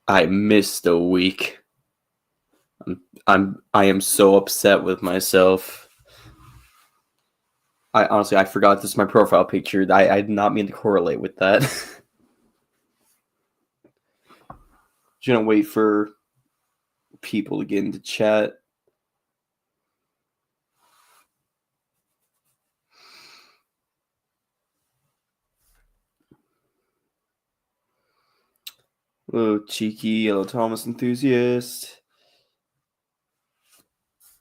I missed a week. I am so upset with myself. I honestly I forgot this is my profile picture. I did not mean to correlate with that. Just gonna wait for people to get into chat. Hello, Cheeky. Hello, Thomas Enthusiast.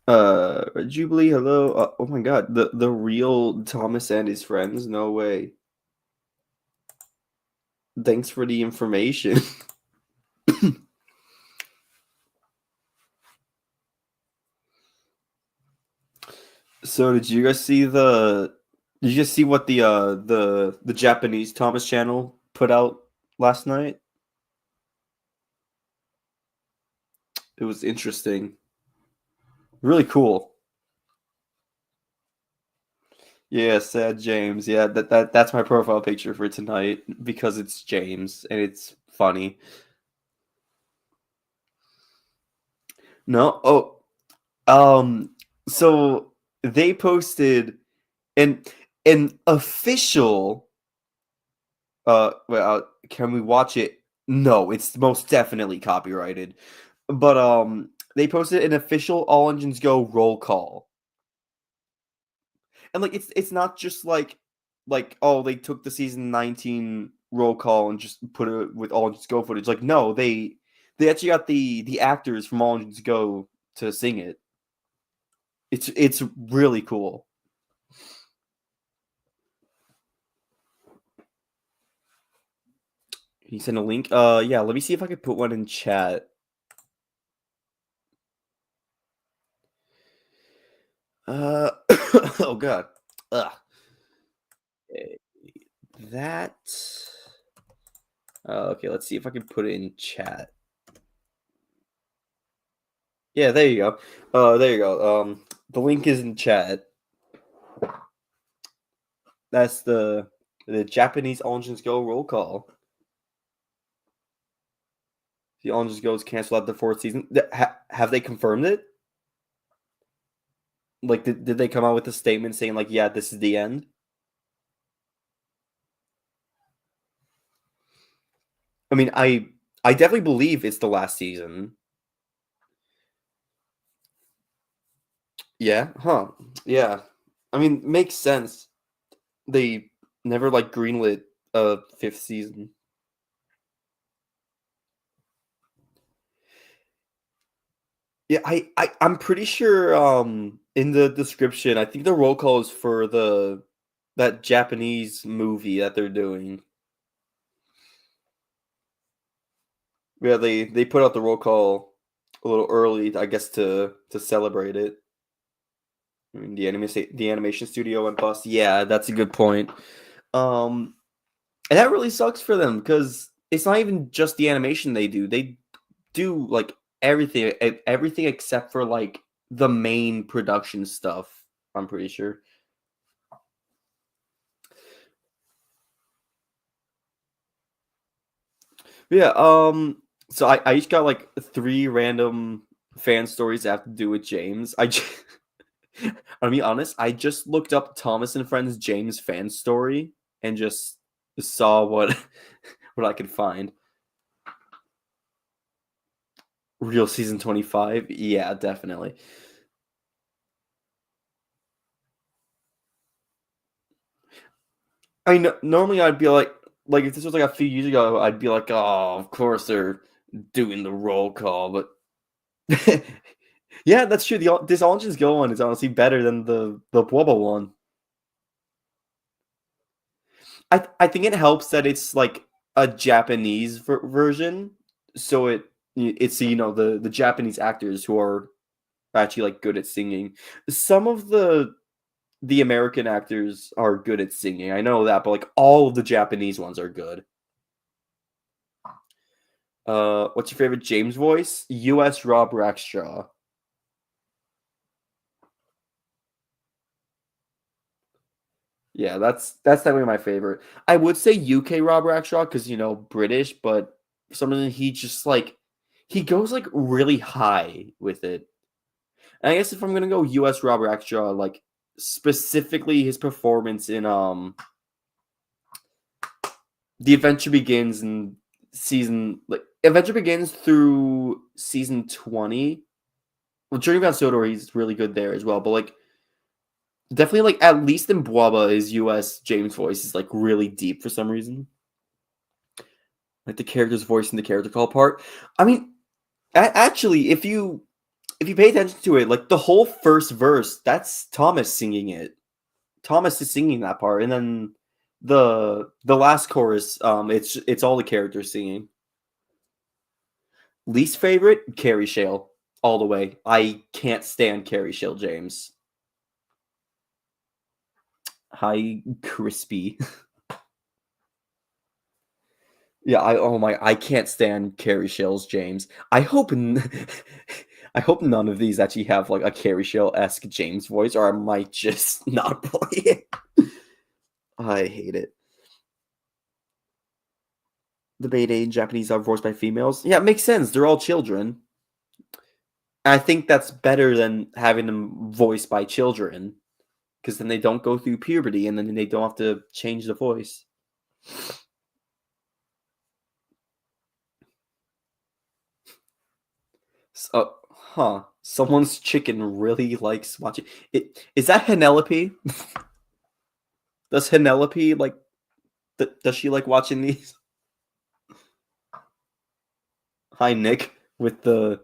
Jubilee. Hello. Oh my God, the real Thomas and his friends. No way. Thanks for the information. So, did you guys see the? Did you guys see what the Japanese Thomas channel put out last night? It was interesting. Really cool. Yeah, sad James. Yeah, that's my profile picture for tonight because it's James and it's funny. No, oh, so they posted an an official. Well, can we watch it? No, it's most definitely copyrighted. But they posted an official All Engines Go roll call. And like it's not just like oh they took the season 19 roll call and just put it with All Engines Go footage. Like no, they actually got the actors from All Engines Go to sing it. It's really cool. Can you send a link? Yeah, let me see if I could put one in chat. Oh god. Ugh. Okay, that okay, let's see if I can put it in chat. Yeah, there you go. There you go. The link is in chat. That's the Japanese All Engines Go roll call. The All Engines Go is canceled after the fourth season. Have they confirmed it? Like, did they come out with a statement saying like, yeah, this is the end? I mean, I definitely believe it's the last season. Yeah, huh? Yeah. I mean, makes sense. They never like greenlit a fifth season. Yeah, I'm pretty sure in the description, I think the roll call is for the that Japanese movie that they're doing. Yeah, they put out the roll call a little early, I guess to celebrate it. I mean, the animation studio went bust. Yeah, that's a good point. Um, and that really sucks for them because it's not even just the animation they do. They do like everything except for like the main production stuff. I'm pretty sure. Yeah. So I each got like three random fan stories that have to do with James. I'll be honest. I just looked up Thomas and Friends James fan story and just saw what what I could find. Real season 25. Yeah, definitely. I mean, normally I'd be like if this was like a few years ago, I'd be like, oh, of course they're doing the roll call, but yeah, that's true. This All Engines Go one is honestly better than the Bwubba one. I think it helps that it's like a Japanese version, so it's the Japanese actors who are actually like good at singing. Some of the American actors are good at singing. I know that, but like all of the Japanese ones are good. What's your favorite James voice? U.S. Rob Rackstraw. Yeah, that's definitely my favorite. I would say UK Rob Rackstraw because British, but for some reason he just like he goes like really high with it. And I guess if I'm gonna go U.S. Robert Extra, like specifically his performance in The Adventure Begins in season like Adventure Begins through season 20. Well, Journey Beyond Sodor, he's really good there as well. But like definitely like at least in Bwaba, his US James voice is like really deep for some reason. Like the character's voice and the character call part. I mean, actually, if you pay attention to it, like the whole first verse, that's Thomas singing it. Thomas is singing that part, and then the last chorus, it's all the characters singing. Least favorite, Carrie Shale, all the way. I can't stand Carrie Shale James. Hi, crispy. Yeah, I can't stand Carrie Shale's James. I hope I hope none of these actually have like a Carrie Shale-esque James voice, or I might just not play it. I hate it. The beta in Japanese are voiced by females. Yeah, it makes sense. They're all children. I think that's better than having them voiced by children, because then they don't go through puberty and then they don't have to change the voice. So, someone's chicken really likes watching it. Is that Penelope? Does Penelope like? Does she like watching these? Hi, Nick, with the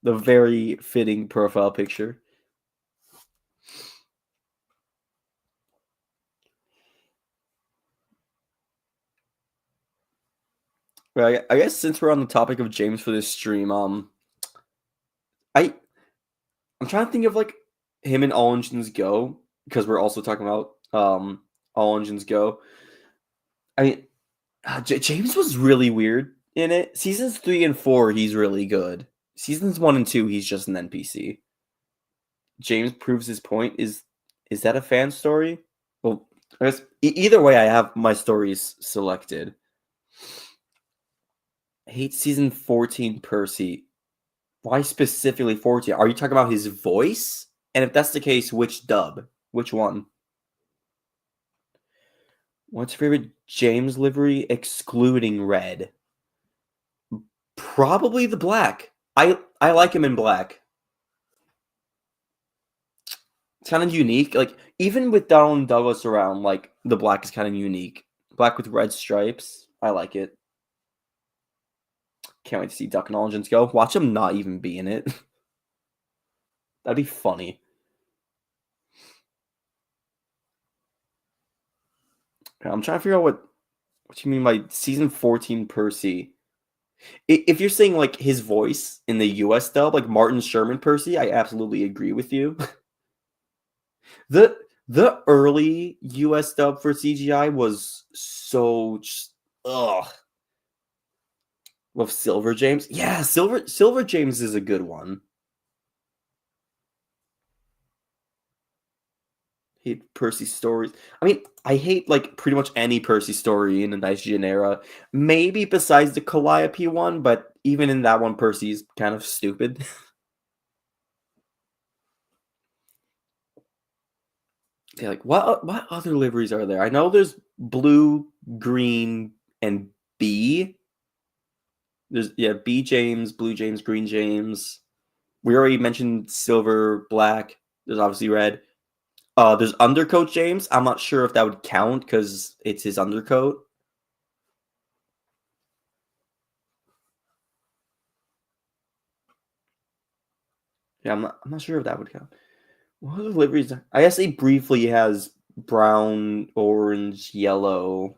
very fitting profile picture. Right, I guess since we're on the topic of James for this stream, I I'm trying to think of like him and All Engines Go, because we're also talking about All Engines Go. I mean, James was really weird in it. Seasons 3 and 4, he's really good. Seasons 1 and 2, he's just an NPC. James proves his point. Is that a fan story? Well, I guess either way, I have my stories selected. I hate season 14 Percy. Why specifically 14? Are you talking about his voice? And if that's the case, which dub? Which one? What's your favorite James livery excluding red? Probably the black. I like him in black. It's kind of unique. Like even with Donald Douglas around, like the black is kind of unique. Black with red stripes. I like it. Can't wait to see Duck and All go. Watch him not even be in it. That'd be funny. I'm trying to figure out what you mean by season 14 Percy. If you're saying like his voice in the US dub, like Martin Sherman Percy, I absolutely agree with you. The early US dub for CGI was so just, ugh. With Silver James, yeah, Silver James is a good one. Hate Percy stories. I mean, I hate like pretty much any Percy story in the Nice era. Maybe besides the Calliope one, but even in that one, Percy's kind of stupid. Yeah, like what other liveries are there? I know there's blue, green, and B. There's B James, blue James, green James. We already mentioned silver, black. There's obviously red. There's undercoat James. I'm not sure if that would count because it's his undercoat. Yeah, I'm not sure if that would count. What other liveries? I guess he briefly has brown, orange, yellow.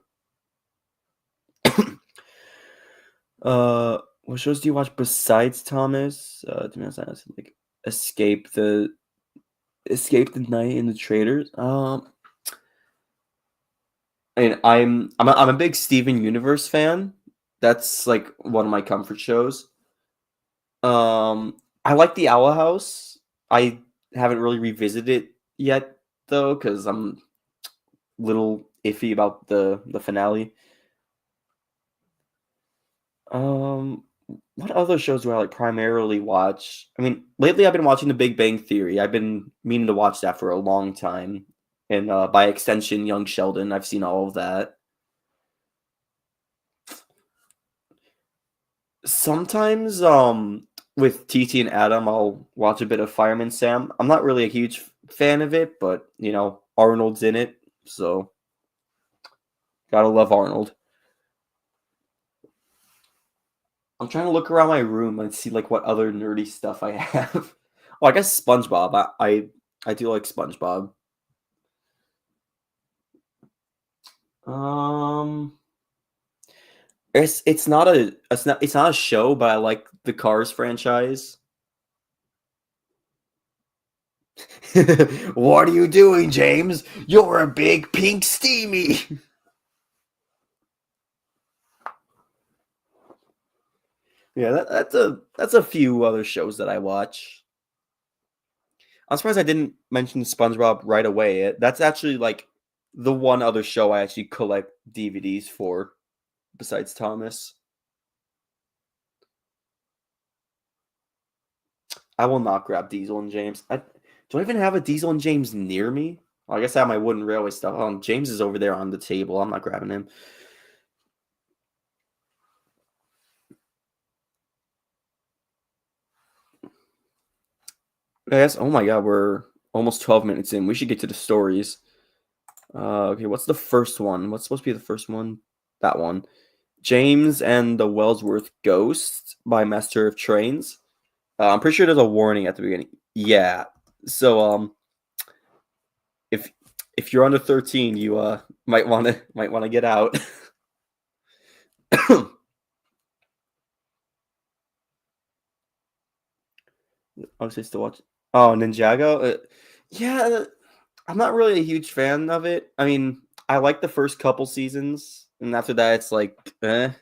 What shows do you watch besides Thomas? Like Escape the Night and the Traders. I mean, I'm a big Steven Universe fan. That's like one of my comfort shows. I like the Owl House. I haven't really revisited it yet though, because I'm a little iffy about the finale. What other shows do I like primarily watch? I mean, lately I've been watching The Big Bang Theory. I've been meaning to watch that for a long time, and by extension, Young Sheldon. I've seen all of that. Sometimes, with TT and Adam, I'll watch a bit of Fireman Sam. I'm not really a huge fan of it, but Arnold's in it, so gotta love Arnold. I'm trying to look around my room and see like what other nerdy stuff I have. Oh, I guess SpongeBob. I do like SpongeBob. Um, it's not a show, but I like the Cars franchise. What are you doing, James? You're a big pink steamy. Yeah, that's a few other shows that I watch. I'm surprised I didn't mention SpongeBob right away. That's actually like the one other show I actually collect DVDs for, besides Thomas. I will not grab Diesel and James. I don't even have a Diesel and James near me. Well, I guess I have my wooden railway stuff. James is over there on the table. I'm not grabbing him. Yes. Oh my god, we're almost 12 minutes in. We should get to the stories. Okay, what's the first one? What's supposed to be the first one? That one. James and the Wellsworth Ghost by Master of Trains. I'm pretty sure there's a warning at the beginning. Yeah. So if you're under 13, you might want to get out. Obviously, still watch. Oh, Ninjago. Yeah, I'm not really a huge fan of it. I mean, I like the first couple seasons, and after that, it's like, at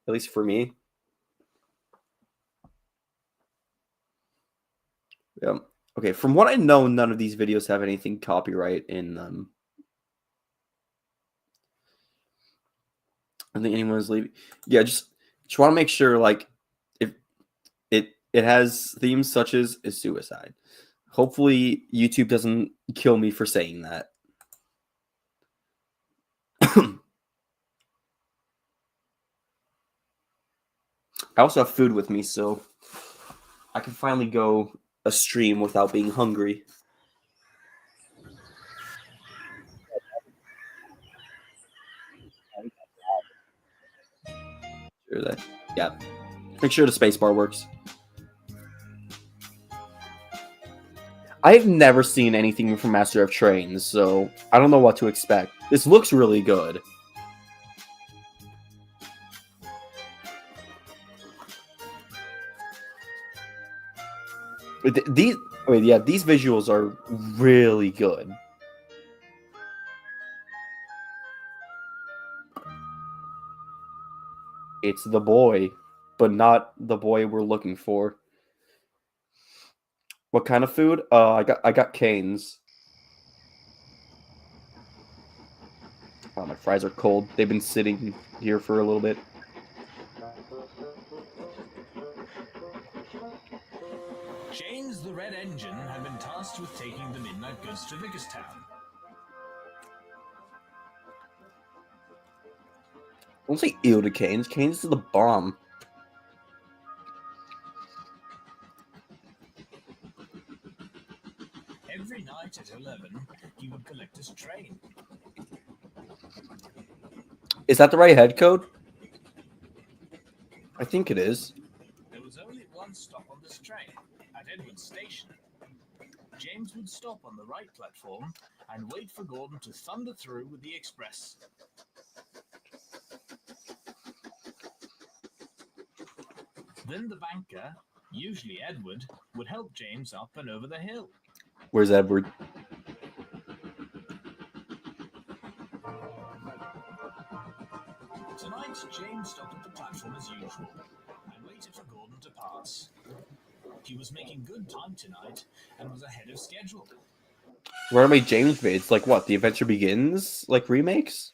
least for me. Yeah. Okay, from what I know, none of these videos have anything copyright in them. I think anyone is leaving. Yeah, just want to make sure, like, if it has themes such as suicide. Hopefully, YouTube doesn't kill me for saying that. I also have food with me, so I can finally go a stream without being hungry. Sure that, yeah. Make sure the spacebar works. I've never seen anything from Master of Trains, so I don't know what to expect. This looks really good. These, I mean, yeah, these visuals are really good. It's the boy, but not the boy we're looking for. What kind of food? I got Cane's. Oh, my fries are cold. They've been sitting here for a little bit. James the Red Engine had been tasked with taking the midnight goods to Vickerstown. Don't say ew to Cane's. Cane's is the bomb. Every night at 11, he would collect his train. Is that the right head code? I think it is. There was only one stop on this train, at Edward Station. James would stop on the right platform and wait for Gordon to thunder through with the express. Then the banker, usually Edward, would help James up and over the hill. Where's Edward? Tonight, James stopped at the platform as usual and waited for Gordon to pass. He was making good time tonight and was ahead of schedule. Where are my James vids? Like what? The Adventure Begins? Like remakes?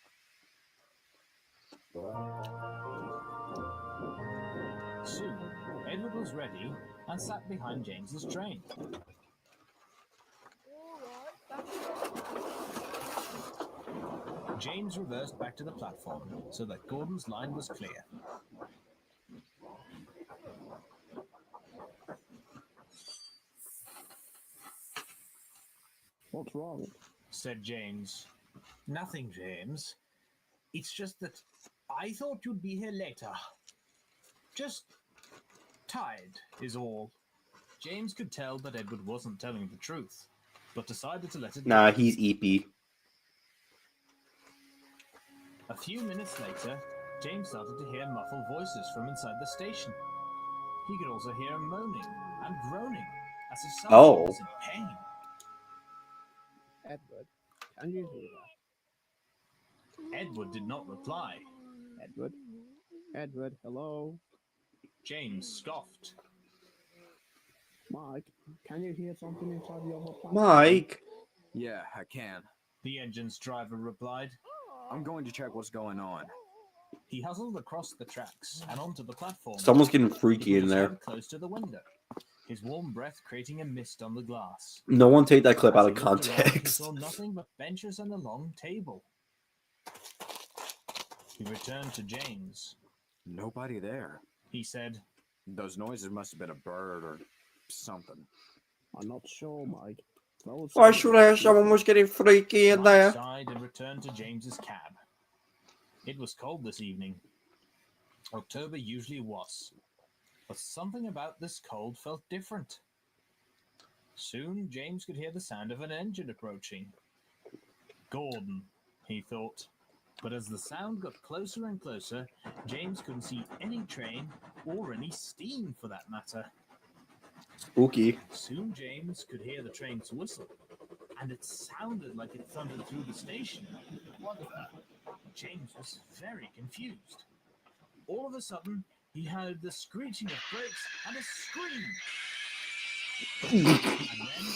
Soon, was ready and sat behind James's train. James reversed back to the platform so that Gordon's line was clear. What's wrong? Said James. Nothing, James. It's just that I thought you'd be here later. Just tired is all. James could tell that Edward wasn't telling the truth, but decided to let it Nah, go. he's EP. A few minutes later, James started to hear muffled voices from inside the station. He could also hear moaning and groaning as if someone was in pain. Edward, can you hear that? Edward did not reply. Edward? Edward, hello? James scoffed. Mike, can you hear something inside the other platform? Mike. Yeah, I can. The engine's driver replied. I'm going to check what's going on. He hustled across the tracks and onto the platform. Someone's getting He freaky put in his there. head close to the window, his warm breath creating a mist on the glass. No one take that clip As out he of looked around, he context. saw nothing but benches and a long table. He returned to James. Nobody there. He said, Those noises must have been a bird or something. I'm not sure, Mike. I swear someone was getting freaky in Mike there. sighed and returned to James's cab. It was cold this evening. October usually was. But something about this cold felt different. Soon James could hear the sound of an engine approaching. Gordon, he thought. But as the sound got closer and closer, James couldn't see any train or any steam for that matter. Spooky. Soon James could hear the train's whistle, and it sounded like it thundered through the station. James was very confused. All of a sudden, he heard the screeching of brakes and a scream. And then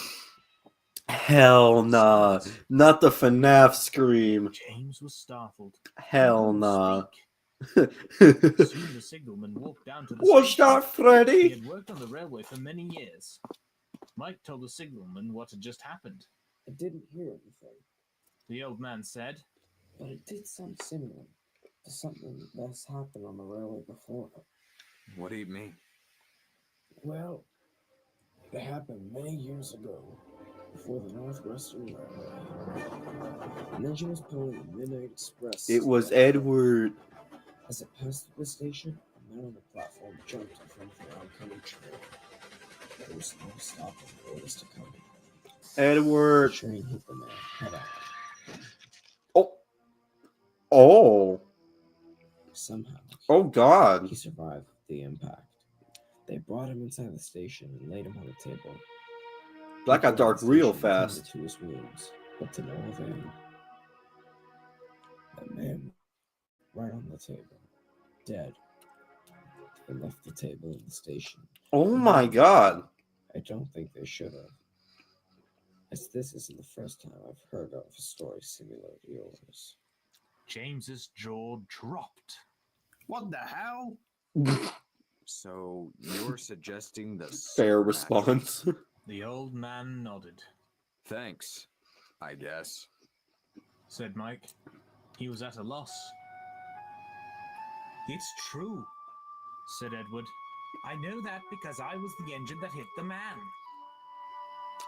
Hell nah. Not the FNAF scream. James was startled. Hell He nah. couldn't speak. Soon the signalman walked down to the What's station. that, He Freddy? had worked on the railway for many years. Mike told the signalman what had just happened. I didn't hear anything, The old man said, but it did sound similar to something that's happened on the railway before. What do you mean? Well, it happened many years ago, before the Northwestern Railway. An engine was pulling the Midnight Express. It was Edward. As it passed through the station, a man on the platform jumped in front of the oncoming train. There was no stopping the orders to come. The Edward. train hit the man head on. Oh. Oh. Somehow, Oh God. he survived the impact. They brought him inside the station and laid him on the table. That got People dark on the real station attended fast. to his wounds, but to no avail. The man right on the table, dead. They left the table in the station. Oh my God. I don't think they should have. As this isn't the first time I've heard of a story similar to yours. James's jaw dropped. What the hell? So you're suggesting the Fair supernatural. response. The old man nodded. Thanks, I guess. Said Mike. He was at a loss. It's true, said Edward. I know that because I was the engine that hit the man.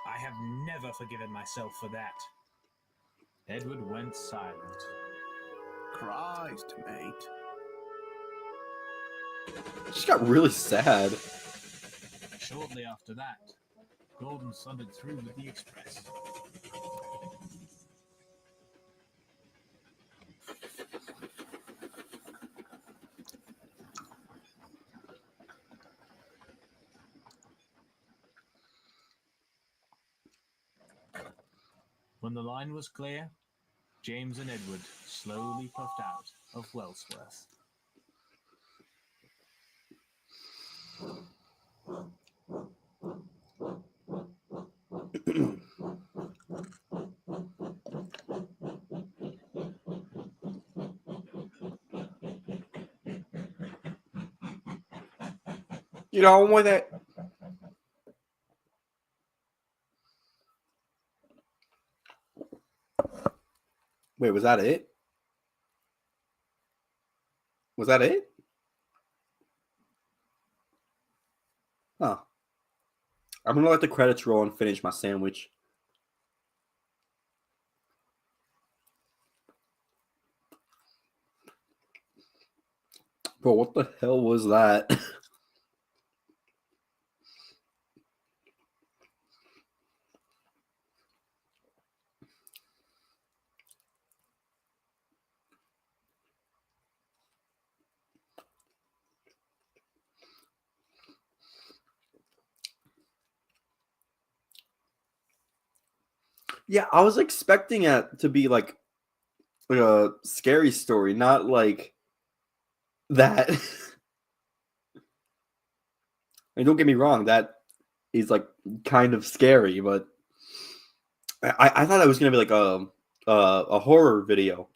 I have never forgiven myself for that. Edward went silent. Christ, mate. Just got really sad. Shortly after that, Gordon thundered through with the express. When the line was clear, James and Edward slowly puffed out of Wellsworth. Get on with it. Wait, was that it? Was that it? Huh. I'm gonna let the credits roll and finish my sandwich. Bro, what the hell was that? Yeah, I was expecting it to be like a scary story, not like that. And don't get me wrong, that is like kind of scary, but I thought it was gonna be like a horror video.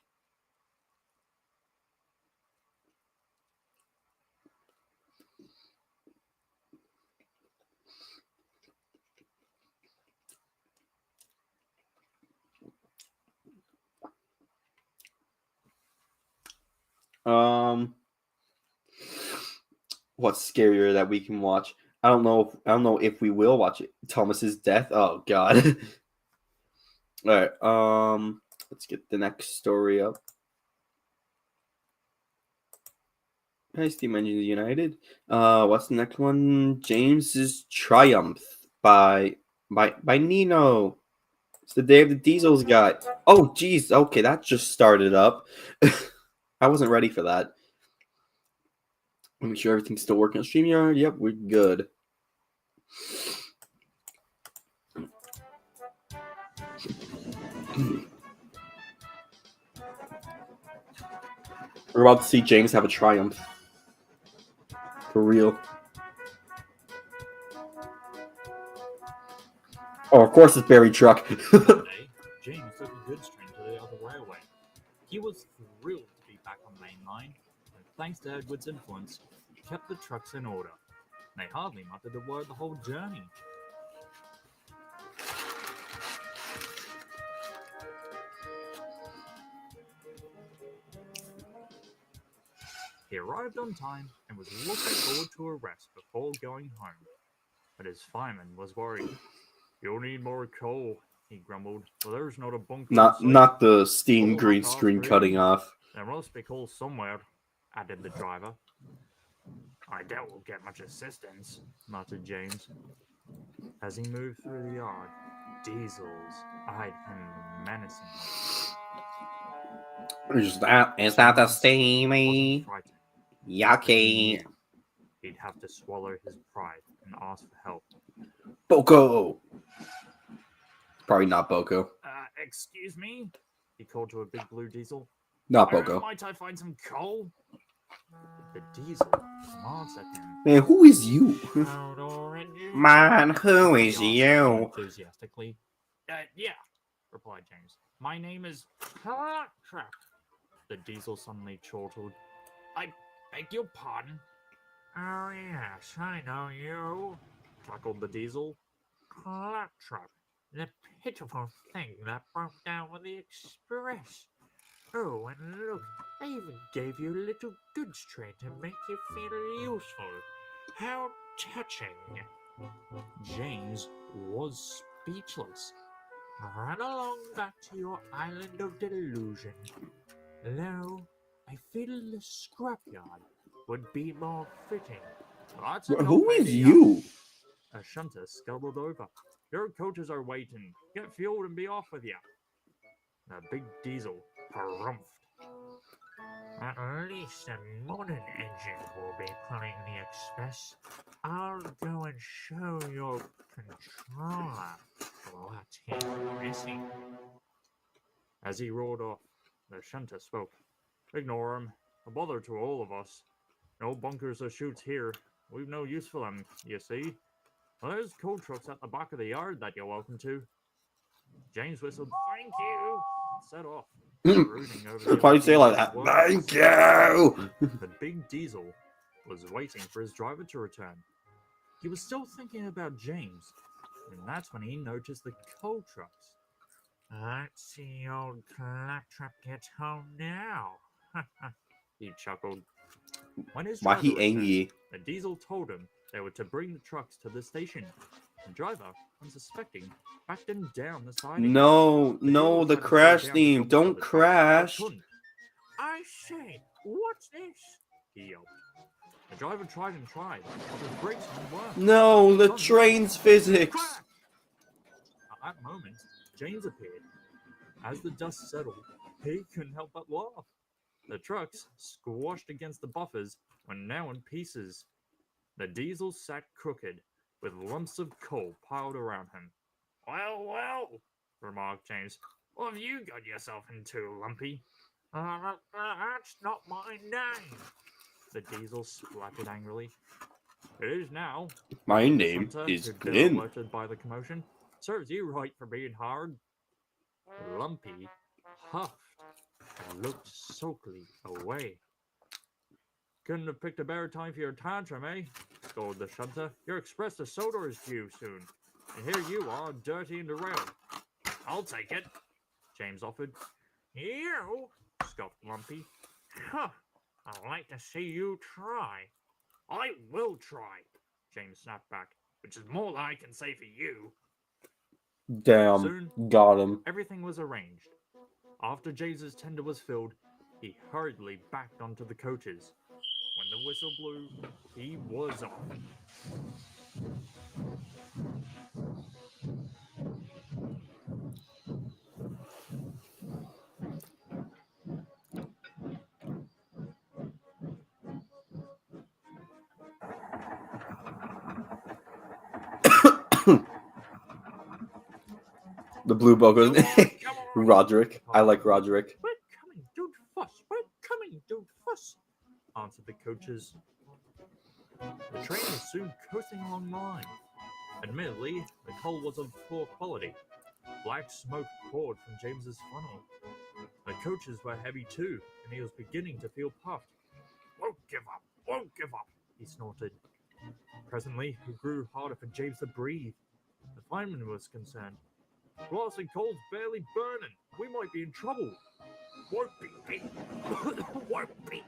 What's scarier that we can watch? I don't know. I don't know if we will watch it. Thomas's death. Oh God. All right. Let's get the next story up. Hi, Steam Engines United. What's the next one? James's Triumph by Nino. It's the day of the Diesels guy. Oh, geez. Okay, that just started up. I wasn't ready for that. Make sure everything's still working on StreamYard. Yep, we're good. We're about to see James have a triumph. For real. Oh, of course it's Barry Truck. One day, James took a goods train to the other railway. He was thrilled to be back on the main line, and thanks to Edward's influence, kept the trucks in order. They hardly muttered a word the whole journey. He arrived on time and was looking forward to a rest before going home. But his fireman was worried. "You'll need more coal," he grumbled. "Well, there's not a bunker in sight." Not the steam All green the cars screen are cutting in. off. "There must be coal somewhere," added the driver. "I doubt we'll get much assistance," muttered James. As he moved through the yard, Diesels eyed him menacingly. Is that the Wasn't steamy? frightened, but he Yucky. knew he'd have to swallow his pride and ask for help. Boko. Probably not Boko. Excuse me?" he called to a big blue diesel. Not Boko. "Might I find some coal?" The diesel glanced at him. Man, who is you? "Outdoor engine?" Man, who he is asked you? enthusiastically. Yeah," replied James. "My name is Claptrap." The diesel suddenly chortled. "I beg your pardon?" "Oh, yes, I know you," chuckled the diesel. "Claptrap, the pitiful thing that broke down with the express. Oh, and look, I even gave you a little goods train to make you feel useful. How touching!" James was speechless. "Run along back to your island of delusion. No, I feel the scrapyard would be more fitting." "That's enough, Who is idea." you? A shunter scuttled over. "Your coaches are waiting. Get fueled and be off with you." The big diesel harumphed. "At least a modern engine will be pulling the express. I'll go and show your controller what he's missing." As he roared off, the shunter spoke. "Ignore him. A bother to all of us. No bunkers or chutes here. We've no use for them, you see. Well, there's coal trucks at the back of the yard that you're welcome to." James whistled, "Thank you," and set off. brooding over the Why do you say it like old that? diesel's Thank words. you. The big diesel was waiting for his driver to return. He was still thinking about James, and that's when he noticed the coal trucks. Let's see old Claptrap get home now. He chuckled. When his Why driver he returned, angry? the diesel told him they were to bring the trucks to the station. The driver, unsuspecting, backed them down the side. No, The no, dealer the tried to slow crash down to theme. jump onto Don't the truck, but crash. couldn't. I say, what's this? He yelped. The driver tried and tried, but his brakes didn't work. No, the Suddenly, train's physics. crash! At that moment, James appeared. As the dust settled, he couldn't help but laugh. The trucks, squashed against the buffers, were now in pieces. The diesel sat crooked, with lumps of coal piled around him. Well, well, remarked James. What have you got yourself into, Lumpy? That's not my name. The diesel splattered angrily. It is now. My The name shunter, is who'd been Glenn. alerted by the commotion. Serves you right for being hard. Lumpy huffed and looked sulkily away. Couldn't have picked a better time for your tantrum, eh? Scolded the shunter. Your express to Sodor is due soon. And here you are, dirty and derailed. I'll take it, James offered. You? Scoffed Lumpy. Huh. I'd like to see you try. I will try, James snapped back, which is more than I can say for you. Damn, Soon, got him. everything was arranged. After James's tender was filled, he hurriedly backed onto the coaches. When the whistle blew, he was off. The blue bug goes. Come on. Roderick. I like Roderick. We're coming, don't fuss. We're coming, don't fuss, answered the coaches. The train was soon coasting along the line. Admittedly, the coal was of poor quality. Black smoke poured from James's funnel. The coaches were heavy too, and he was beginning to feel puffed. Won't give up, won't give up, he snorted. Presently, it grew harder for James to breathe. The fireman was concerned. Glass and coal's barely burning. We might be in trouble. Won't be. Won't be.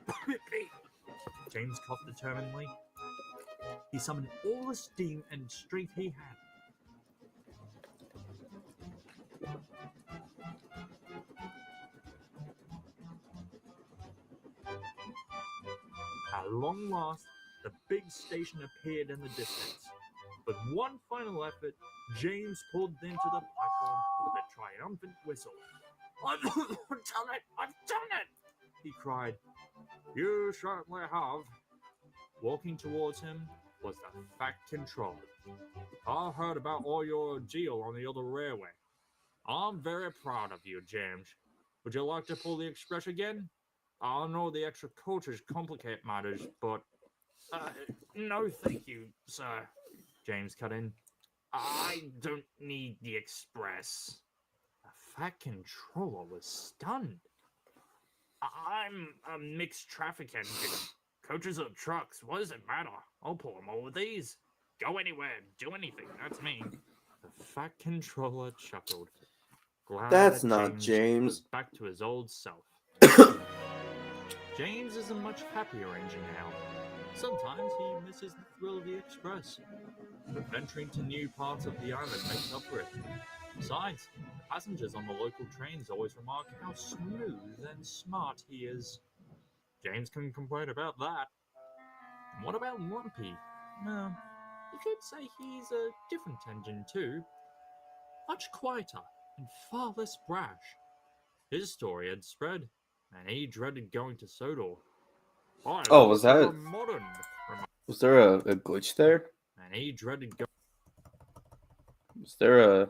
James coughed determinedly. He summoned all the steam and strength he had. At long last, the big station appeared in the distance. With one final effort, James pulled into the platform with a triumphant whistle. I've done it! I've done it! He cried. You certainly have. Walking towards him was the Fat Controller. I heard about all your deal on the other railway. I'm very proud of you, James. Would you like to pull the express again? I know the extra coaches complicate matters, but... no thank you, sir. James cut in. I don't need the express. The Fat Controller was stunned. I'm a mixed traffic engine. Coaches or trucks, what does it matter? I'll pull them all with these. Go anywhere, do anything, that's me. The Fat Controller chuckled. Glad That's that not was James. back to his old self. James is a much happier engine now. Sometimes he misses the thrill of the express. But venturing to new parts of the island makes up for it. Besides, the passengers on the local trains always remark how smooth and smart he is. James couldn't complain about that. And what about Lumpy? Well, you could say he's a different engine too. Much quieter and far less brash. His story had spread, and he dreaded going to Sodor. Oh, was that- modern? Was there a glitch there? And he dreaded going. Was there a...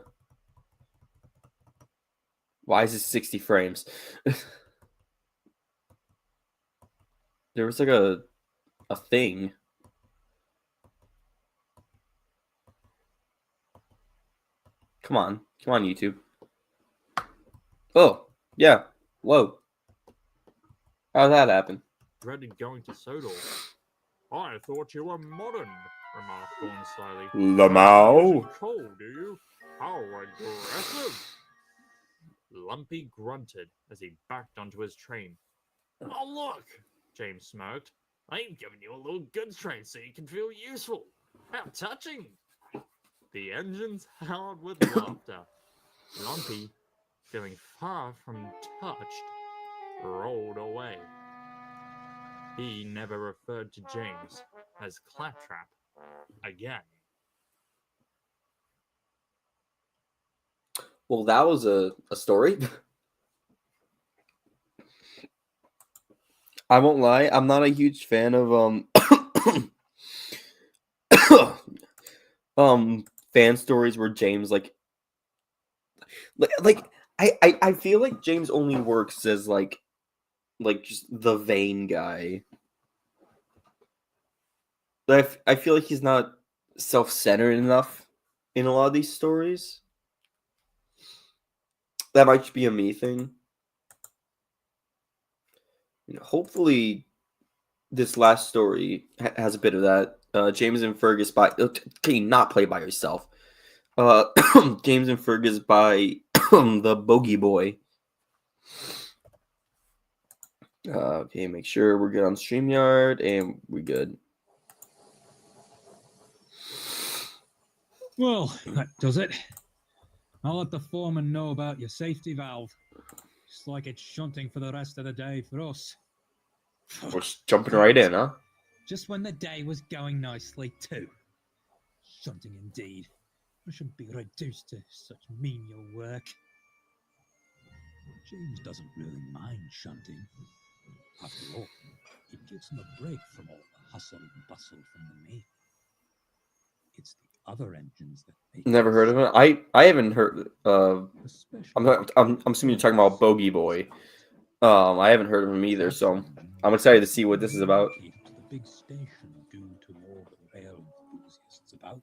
Why is it 60 frames? There was like a thing. Come on, YouTube. Oh, yeah. Whoa. How'd that happen? Dreaded going to Sodor. I thought you were modern, remarked Gordon slowly. Lamau. "Isn't cold, do you? How aggressive!" Lumpy grunted as he backed onto his train. "Oh, look!" James smirked. "I've given you a little goods train so you can feel useful. How touching!" The engines howled with laughter. Lumpy, feeling far from touched, rolled away. He never referred to James as Claptrap again. Well, that was a story. I won't lie, I'm not a huge fan of fan stories where James I feel like James only works as like just the vain guy. But I feel like he's not self-centered enough in a lot of these stories. That might just be a me thing. Hopefully, this last story has a bit of that. James and Fergus by can you not play by yourself? James and Fergus by the Bogey Boy. Okay, make sure we're good on StreamYard and we're good. Well, that does it. I'll let the foreman know about your safety valve. It's like it's shunting for the rest of the day for us. We're just jumping right in, huh? Just when the day was going nicely, too. Shunting indeed. I shouldn't be reduced to such menial work. James doesn't really mind shunting. After all, it gives him a break from all the hustle and bustle from the main. It's the other engines that make Never heard of it. I haven't heard. especially I'm assuming you're talking about Bogey Boy. I haven't heard of him either, so I'm excited to see what this is about. To the big station due to all the rail enthusiasts about.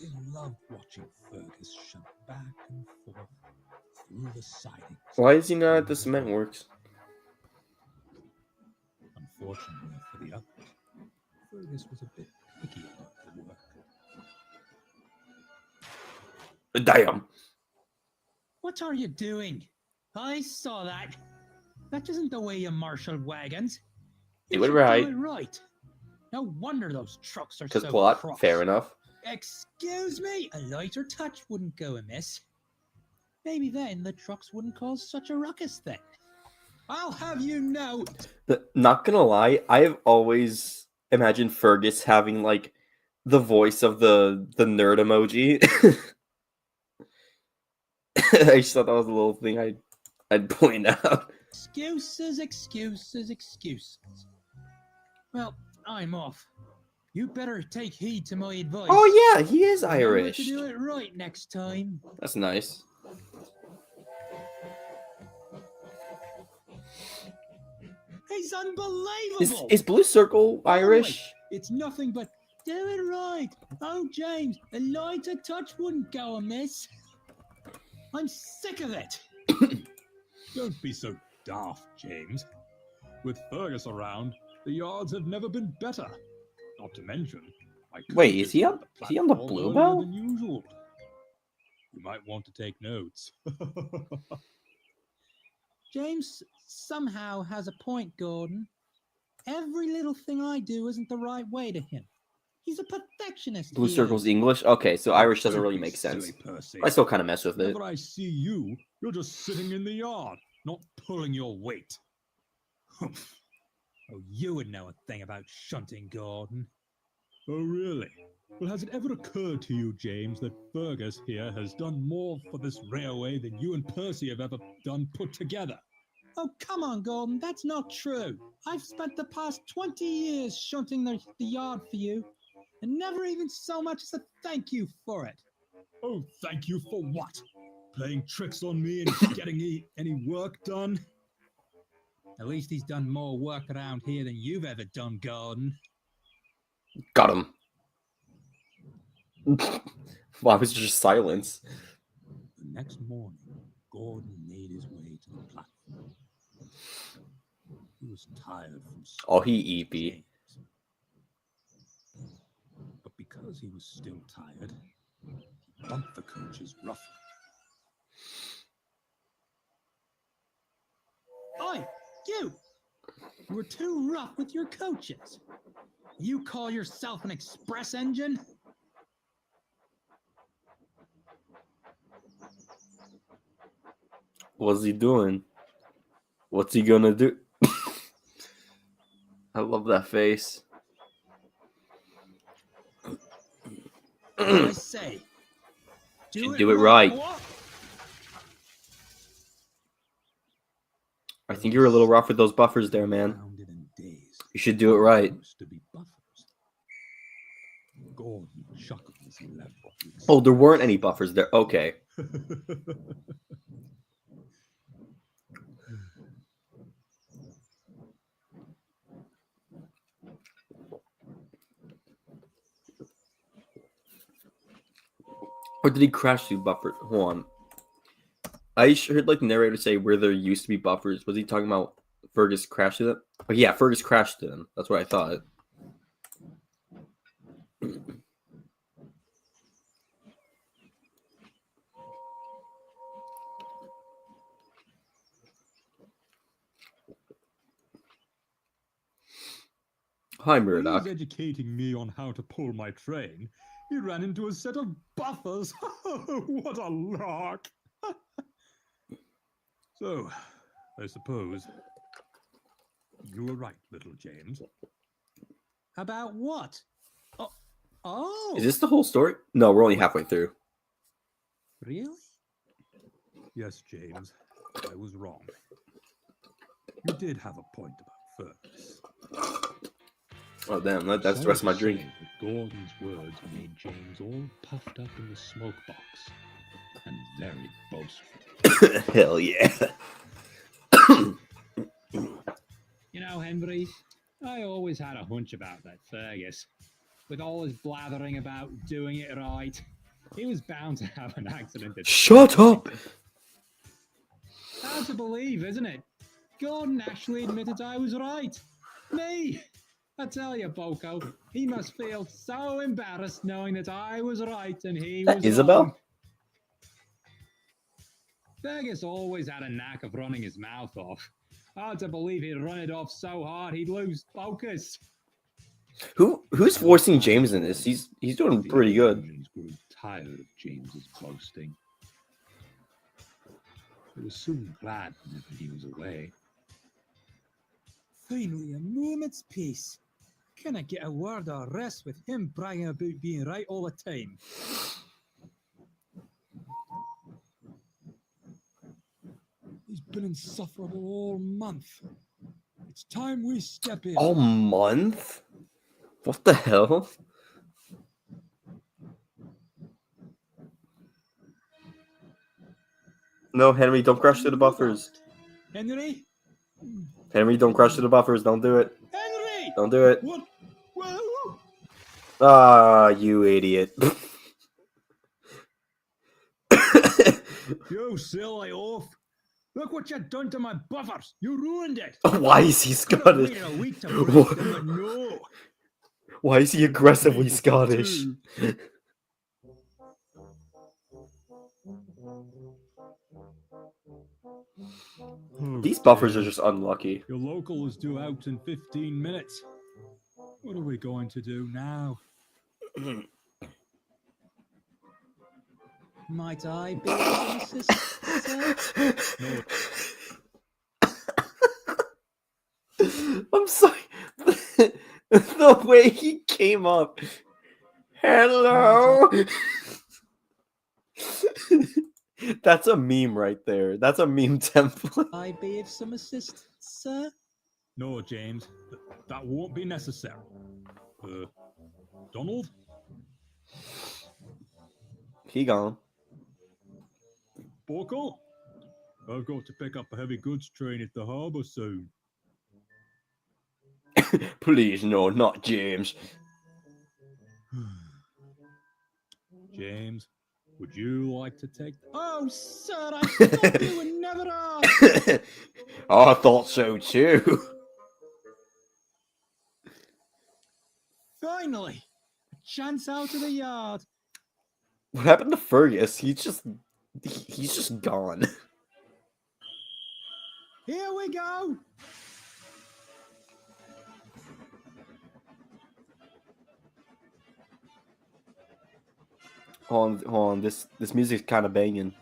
They love watching Fergus shunt back and forth through the sidings. Why is he not at the cement works? Unfortunately for the others, Fergus was a bit picky about the work. Damn. What are you doing? I saw that. That isn't the way you marshal wagons. It You would should right. do it right. No wonder those trucks are Because so plot, cross. fair enough. Excuse me, a lighter touch wouldn't go amiss. Maybe then the trucks wouldn't cause such a ruckus then. I'll have you know. Not gonna lie, I've always imagined Fergus having like the voice of the nerd emoji. I just thought that was a little thing I'd point out. Excuses, excuses, excuses. Well, I'm off. You better take heed to my advice. Oh yeah, he is Remember Irish. to do it right next time. That's nice. He's unbelievable. Is Blue Circle Irish? It's nothing but do it right. Oh, James, a lighter touch wouldn't go amiss. I'm sick of it. Don't be so daft, James. With Fergus around, the yards have never been better. Not to mention, I could Wait, get is he you on the platform Blue earlier Bell? than usual. You might want to take notes. James somehow has a point, Gordon. Every little thing I do isn't the right way to him. He's a perfectionist. Blue he Circle's is. English? Okay, so Irish doesn't Don't really be make sense. silly, Percy. I still kind of mess with it. Whenever I see you, you're just sitting in the yard, not pulling your weight. Humph. Oh, you would know a thing about shunting, Gordon. Oh, really? Well, has it ever occurred to you, James, that Fergus here has done more for this railway than you and Percy have ever done put together? Oh, come on, Gordon. That's not true. I've spent the past 20 years shunting the yard for you, and never even so much as a thank you for it. Oh, thank you for what? Playing tricks on me and getting any work done? At least he's done more work around here than you've ever done, Gordon. Got him. Why was there just silence? The next morning, Gordon made his way to the platform. He was tired from Oh, he EP. because he was still tired, he bumped the coaches roughly. Oi, you! You were too rough with your coaches. You call yourself an express engine? What's he doing? What's he gonna do? I love that face. I say, Should do it right. boy. I think you're a little rough with those buffers there, man. Rounded and dazed. You should do it right. Supposed to be buffers. Gordon chuckled as he left what he was Oh, there weren't any buffers there. Okay. Or did he crash through buffer? Hold on. I heard like the narrator say where there used to be buffers. Was he talking about Fergus crashed through them? Oh, yeah, Fergus crashed through them. That's what I thought. Hi, When he Murdoch. was educating me on how to pull my train, he ran into a set of buffers. What a lark! So, I suppose you were right, little James. About what? Oh, Is this the whole story? No, we're only halfway through. really? Yes, James, I was wrong. You did have a point about Fergus. Oh, damn. That's the rest of my drink. Say that Gordon's words made James all puffed up in the smoke box and very boastful. Hell yeah. You know, Henry, I always had a hunch about that Fergus. With all his blathering about doing it right, he was bound to have an accident. Shut up! Hard to believe, isn't it? Gordon actually admitted I was right. Me! I tell you, Boko, he must feel so embarrassed knowing that I was right and he was Isabel? wrong. Fergus always had a knack of running his mouth off. Hard to believe he'd run it off so hard he'd lose focus. Who's forcing James in this? He's doing pretty good. Engines grew tired of James's boasting. They were soon glad whenever he was away. Finally, a moment's peace. Can I get a word of rest with him bragging about being right all the time? He's been insufferable all month. It's time we step in. All month? What the hell? No, Henry, don't crash through the buffers. Henry? Henry, don't crash through the buffers. Don't do it. Henry! Don't do it. What? Well, Ah, you idiot. you silly oaf. Look what you done to my buffers. You ruined it. Why is he Could have Scottish? waited a week to break them, but no. Why is he aggressively Scottish? These buffers are just unlucky. Your local is due out in 15 minutes. What are we going to do now? Might I be of assistance, sir? No, I'm sorry. The way he came up. Hello. That's a meme right there. That's a meme template. I be of some assistance, sir? no, James. That won't be necessary. Donald? He gone. Boko? I've got to pick up a heavy goods train at the harbour soon. Please, no, not James. James, would you like to take... Oh, sir, I thought you would never ask. I thought so too. Finally, a chance out of the yard. What happened to Fergus? He's just gone. Here we go. Hold on. This music's kind of banging.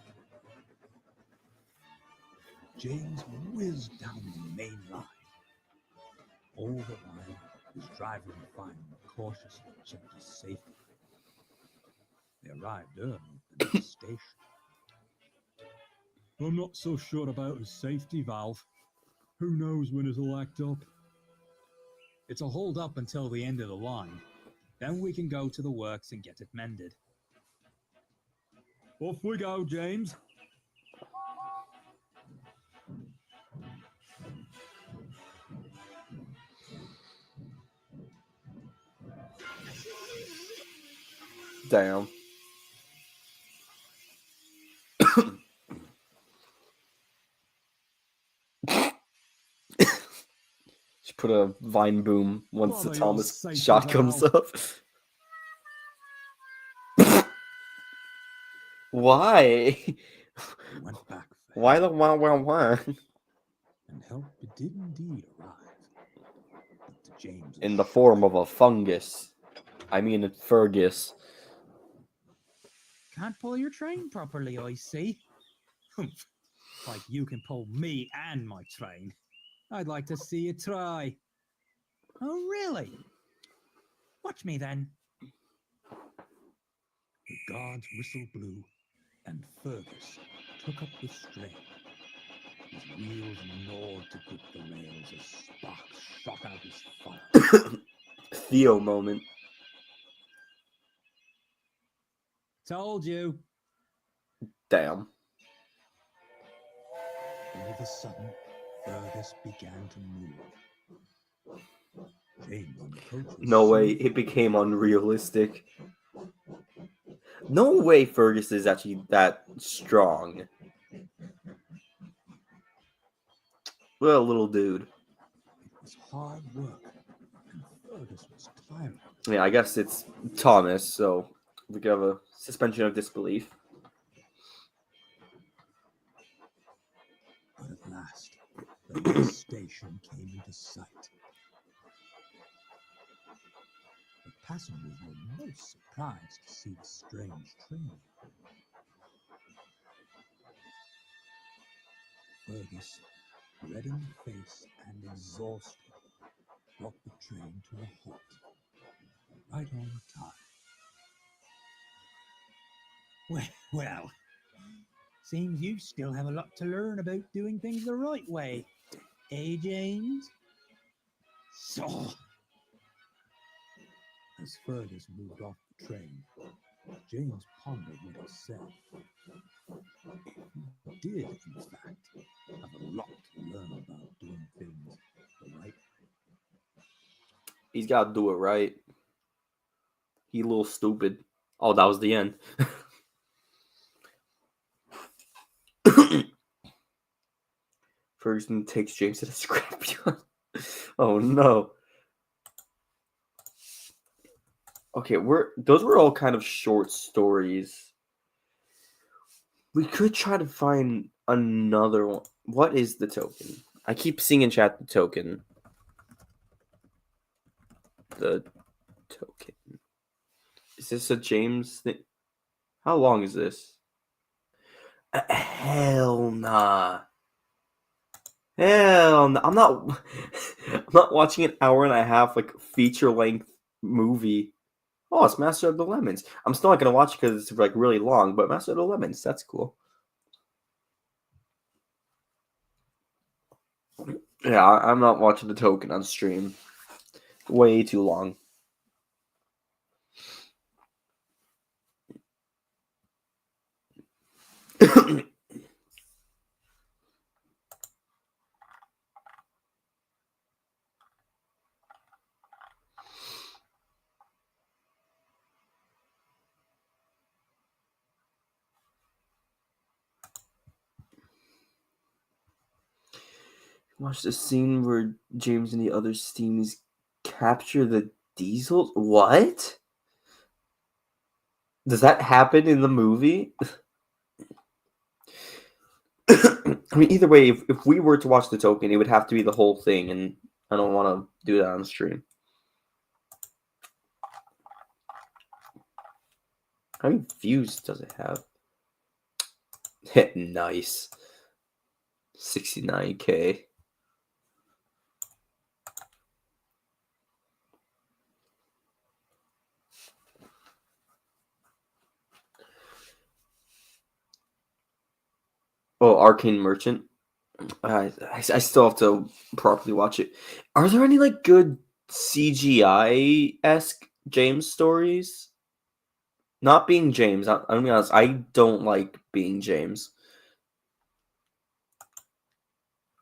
James whizzed down the main line. All the while, his driver and fireman cautiously checked his safety. They arrived early at the next station. I'm not so sure about his safety valve. Who knows when it'll act up? It's a hold up until the end of the line. Then we can go to the works and get it mended. Off we go, James. Damn. Just put a vine boom once the Bother Thomas your shot safety comes valve. up. Why? He went back for Why help, the wah? and help did indeed arrive. But to James' In the form of a fungus. I mean, a Fergus. Can't pull your train properly, I see. Humph. Like you can pull me and my train. I'd like to see you try. Oh, really? Watch me then. the guard's whistle blew, and Fergus took up the strain. His wheels gnawed to grip the rails as sparks shot out his fire. Theo moment. Told you. Damn. All of a sudden, Fergus began to move. James on the coach was No way, soon it became unrealistic. No way Fergus is actually that strong. Well, little dude. It was hard work, and Fergus was tired. Yeah, I guess it's Thomas, so we could have a suspension of disbelief. But at last, the next station came into sight. The passengers were most surprised to see the strange train. Fergus, red in the face and exhausted, brought the train to a halt, right on time. Well, seems you still have a lot to learn about doing things the right way. Eh, James? So, As Fergus moved off the train, James pondered what he said. He did, in fact, have a lot to learn about doing things the right way. He's got to do it right. He a little stupid. Oh, that was the end. Ferguson takes James to the scrapyard. Oh no. Okay, those were all kind of short stories. We could try to find another one. What is the token? I keep seeing in chat the token. The token. Is this a James thing? How long is this? Hell nah. Hell no. I'm not watching an hour and a half like feature length movie. Oh, it's Master of the Lemons. I'm still not gonna watch it because it's like really long, but Master of the Lemons, that's cool. Yeah, I'm not watching the token on stream. Way too long. Watch the scene where James and the other steamies capture the diesel. What? Does that happen in the movie? I mean, either way, if we were to watch The Token, it would have to be the whole thing, and I don't want to do that on stream. How many views does it have? Nice. 69K. Oh, Arcane Merchant. I still have to properly watch it. Are there any like good CGI-esque James stories? Not being James. I'm gonna be honest. I don't like being James.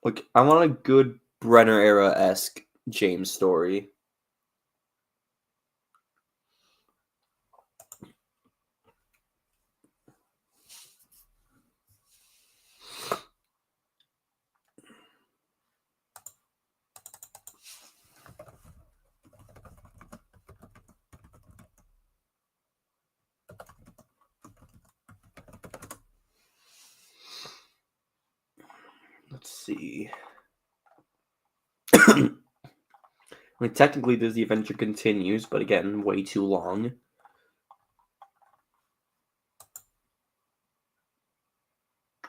Like, I want a good Brenner era-esque James story. Let's see. I mean, technically, the adventure continues, but again, way too long.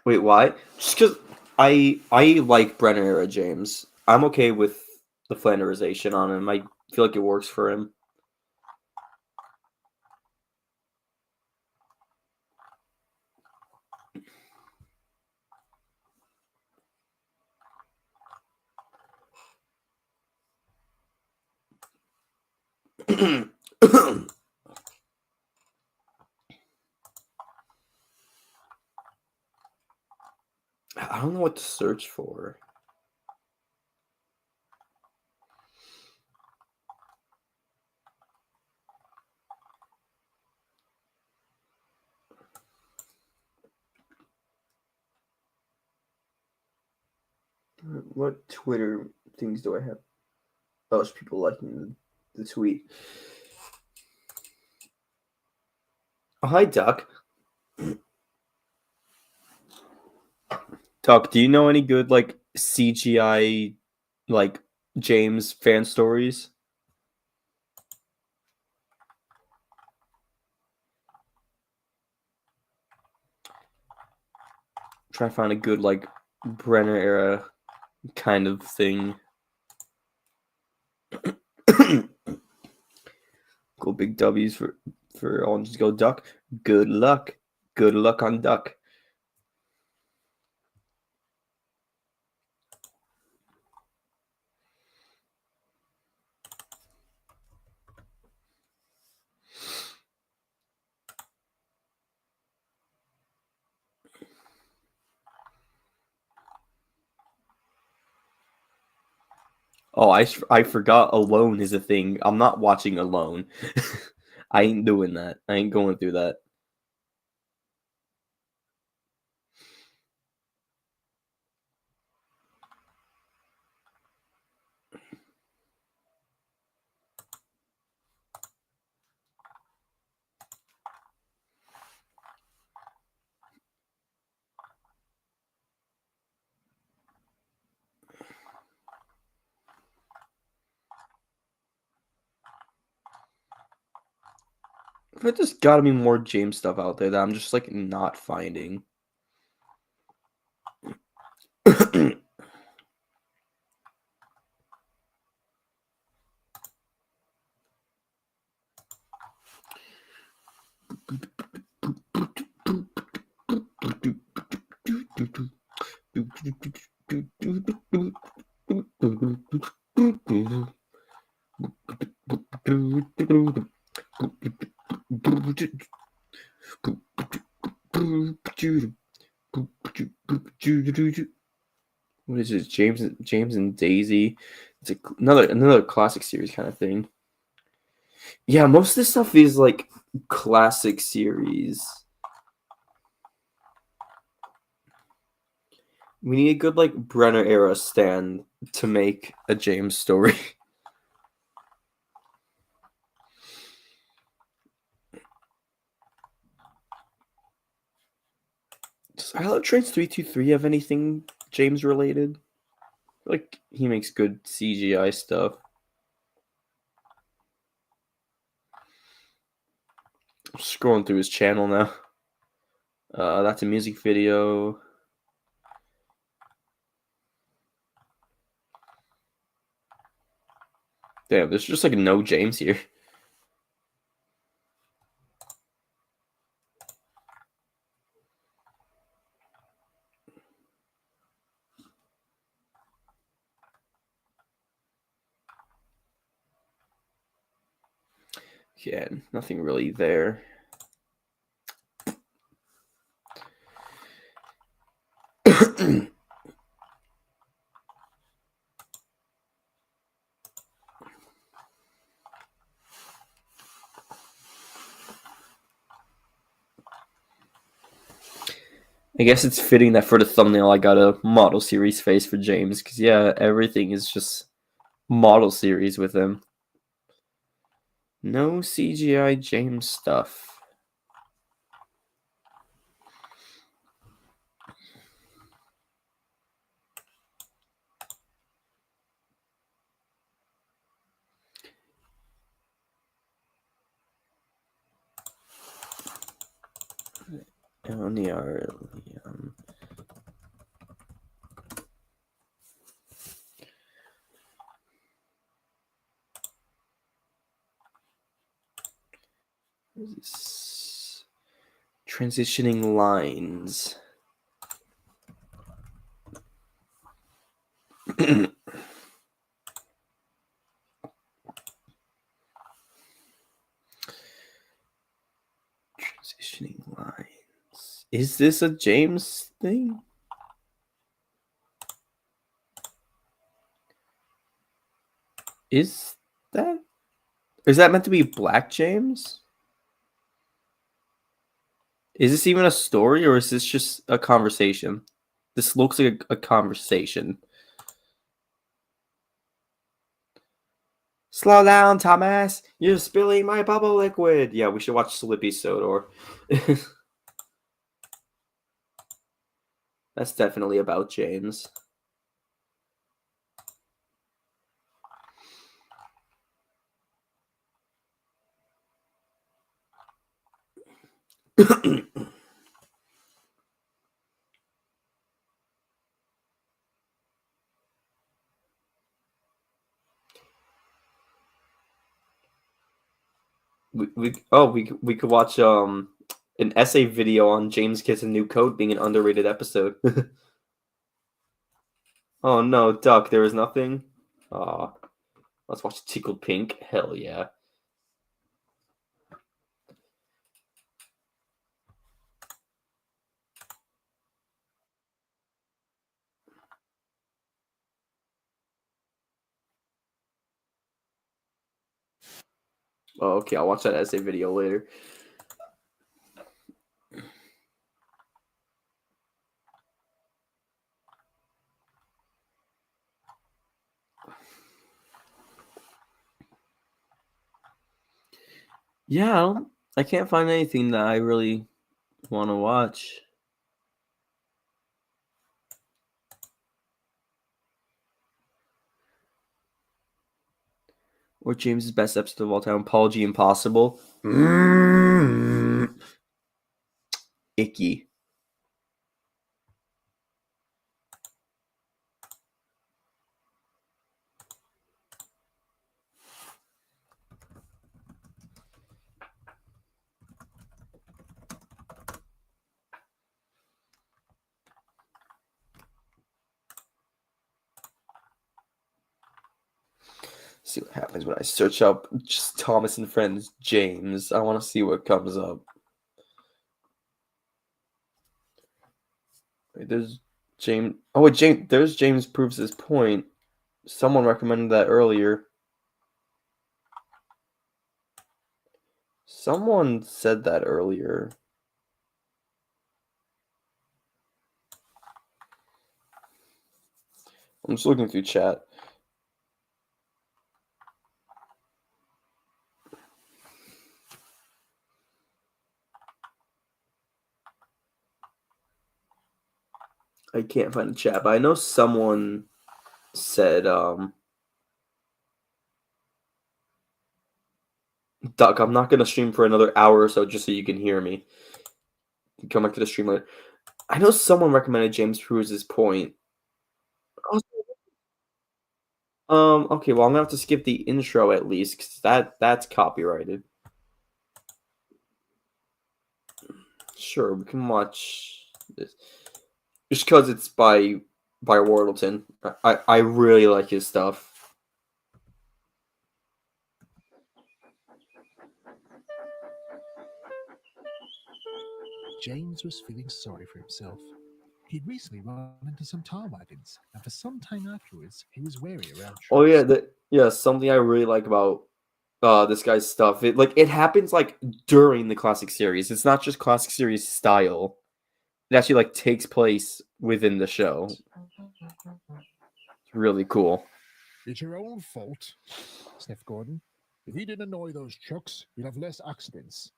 Wait, why? Just because I like Brenner era James. I'm okay with the Flanderization on him. I feel like it works for him. I don't know what to search for. What Twitter things do I have? Oh, it's people liking the tweet. Oh, hi, Duck. Duck, do you know any good like CGI like James fan stories? Try to find a good like Brenner era kind of thing. Go big W's for all. Just go Duck. Good luck. Good luck on Duck. Oh, I forgot Alone is a thing. I'm not watching Alone. I ain't doing that. I ain't going through that. But there's gotta be more James stuff out there that I'm just like not finding. What is this? James and Daisy. It's another classic series kind of thing. Yeah, most of this stuff is like classic series. We need a good like Brenner era stand to make a James story. Pilot Trains 323 have anything James related? Like he makes good CGI stuff. I'm scrolling through his channel now. That's a music video. Damn, there's just like no James here. Yeah, nothing really there. I guess it's fitting that for the thumbnail I got a model series face for James, because yeah, everything is just model series with him. No CGI James stuff. Only are transitioning lines. Transitioning lines. Is this a James thing? Is that? Is that meant to be Black James? Is this even a story or is this just a conversation? This looks like a conversation. Slow down, Thomas. You're spilling my bubble liquid. Yeah, we should watch Slippy Sodor. That's definitely about James. we could watch an essay video on James Gets a New Coat being an underrated episode. Oh no, Duck, there is nothing. Let's watch Tickled Pink. Hell yeah. Oh, okay, I'll watch that essay video later. Yeah, I can't find anything that I really want to watch. Or James's best episode of all time, Paul G. Impossible. Icky. See what happens when I search up just Thomas and Friends James. I want to see what comes up. Wait, there's James. Oh, wait, James. There's James proves his point. Someone recommended that earlier. Someone said that earlier. I'm just looking through chat. I can't find the chat, but I know someone said, Duck, I'm not going to stream for another hour or so just so you can hear me. Come back to the stream later. I know someone recommended James Cruise's point. Okay, well, I'm gonna have to skip the intro at least, because that's copyrighted. Sure, we can watch this. Just because it's by Wardleton. I really like his stuff. James was feeling sorry for himself. He'd recently run into some tar wagons, and for some time afterwards, he was wary around trucks. Oh yeah, something I really like about this guy's stuff. It happens like during the classic series. It's not just classic series style. It actually like takes place within the show. It's really cool. It's your own fault, sniffed Gordon. If you didn't annoy those trucks, you'd have less accidents.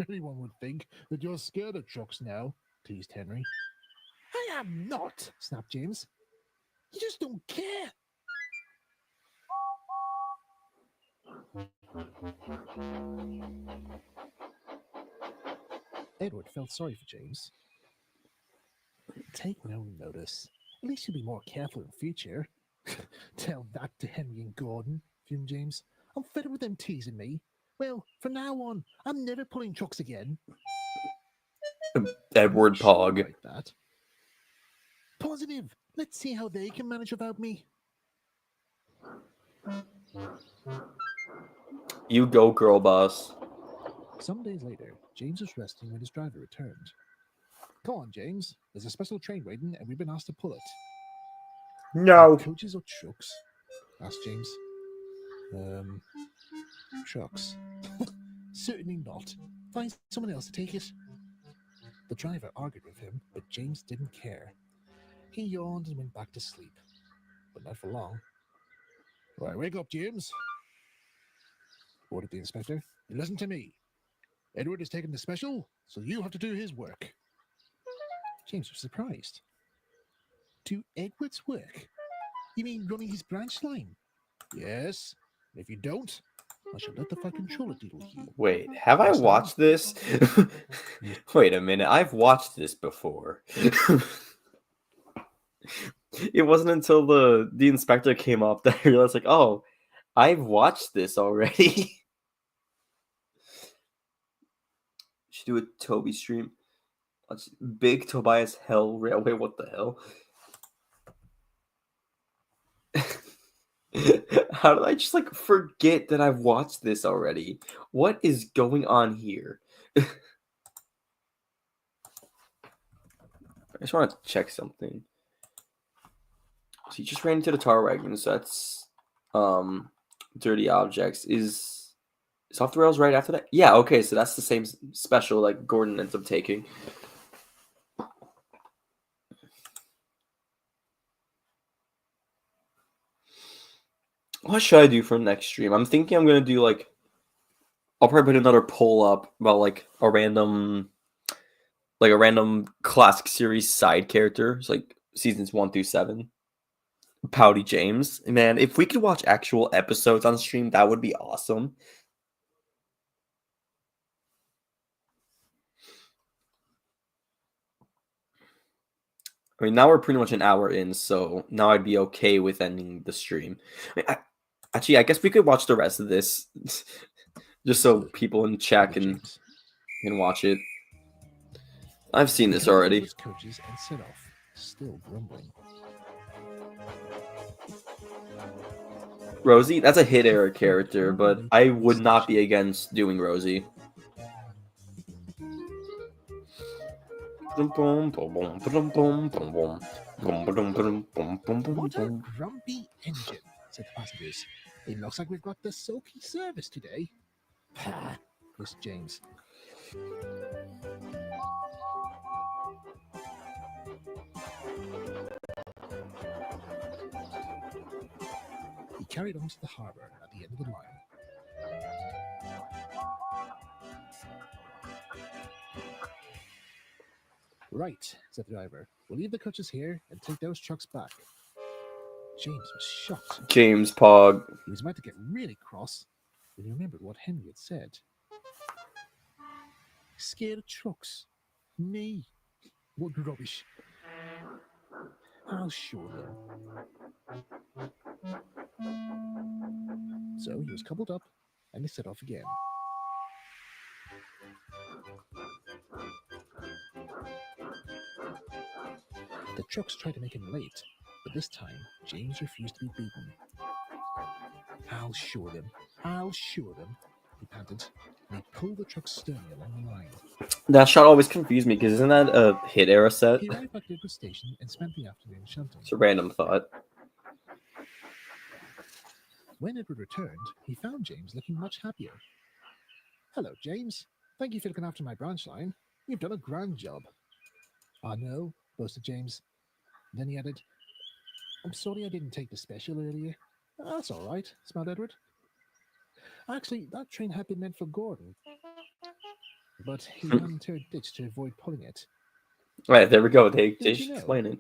Anyone would think that you're scared of trucks now, teased Henry. I am not, snapped James. You just don't care. Edward felt sorry for James. Take no notice. At least you'll be more careful in future. Tell that to Henry and Gordon, fumed James. I'm fed up with them teasing me. Well, from now on, I'm never pulling trucks again. Edward Pog. Like that. Positive. Let's see how they can manage without me. You go, girl boss. Some days later, James was resting when his driver returned. Come on, James. There's a special train waiting, and we've been asked to pull it. No. Coaches or trucks? Asked James. Trucks. Certainly not. Find someone else to take it. The driver argued with him, but James didn't care. He yawned and went back to sleep. But not for long. Right, wake up, James, ordered the inspector. You listen to me. Edward has taken the special, so you have to do his work. James was surprised. Do Edward's work? You mean running his branch line? Yes. If you don't, I shall let the Flight Controller deal with you. Wait, have I watched this? Wait a minute, I've watched this before. It wasn't until the inspector came up that I realized, like, oh, I've watched this already. Should do a Toby stream. Big Tobias Hell Railway. What the hell? How did I just like forget that I've watched this already? What is going on here? I just want to check something. So he just ran into the tar wagon, so that's Dirty Objects. Is Off the Rails right after that? Yeah, okay, so that's the same special like Gordon ends up taking. What should I do for next stream? I'm thinking I'm gonna do like I'll probably put another poll up about like a random classic series side character. It's like seasons 1 through 7. Pouty James. Man, if we could watch actual episodes on stream, that would be awesome. I mean, now we're pretty much an hour in, so now I'd be okay with ending the stream. Actually, I guess we could watch the rest of this, just so people in chat can watch it. I've seen this already. Coaches and set off, still grumbling. Rosie, that's a hit era character, but I would not be against doing Rosie. What a grumpy engine, said the passengers. It looks like we've got the sulky service today. Pah, hissed James. He carried on to the harbour at the end of the line. Right, said the driver. We'll leave the coaches here and take those trucks back. James was shocked. James Pog. He was about to get really cross when he remembered what Henry had said. Scared of trucks? Me? What rubbish. I'll show them. So he was coupled up and they set off again. The trucks tried to make him late, but this time James refused to be beaten. I'll show them. I'll show them, he panted, and he pulled the truck sternly along the line. That shot always confused me because isn't that a Hit Era set? He arrived back at the station and spent the afternoon shunting. It's a random thought. When Edward returned, he found James looking much happier. Hello, James. Thank you for looking after my branch line. You've done a grand job. I know, boasted James. Then he added, I'm sorry I didn't take the special earlier. That's all right, smiled Edward. Actually, that train had been meant for Gordon, but he ran into a ditch to avoid pulling it. Right, there we go. They Did you know? explain it.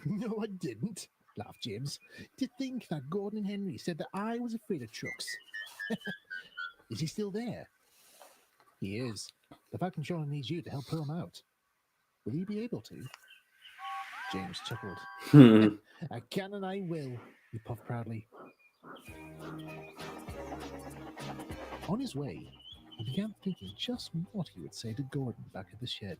No, I didn't, laughed James. To think that Gordon and Henry said that I was afraid of trucks. Is he still there? He is. The Falcon Controller needs you to help pull him out. Will you be able to? James chuckled. I can and I will, he puffed proudly. On his way, he began thinking just what he would say to Gordon back at the shed.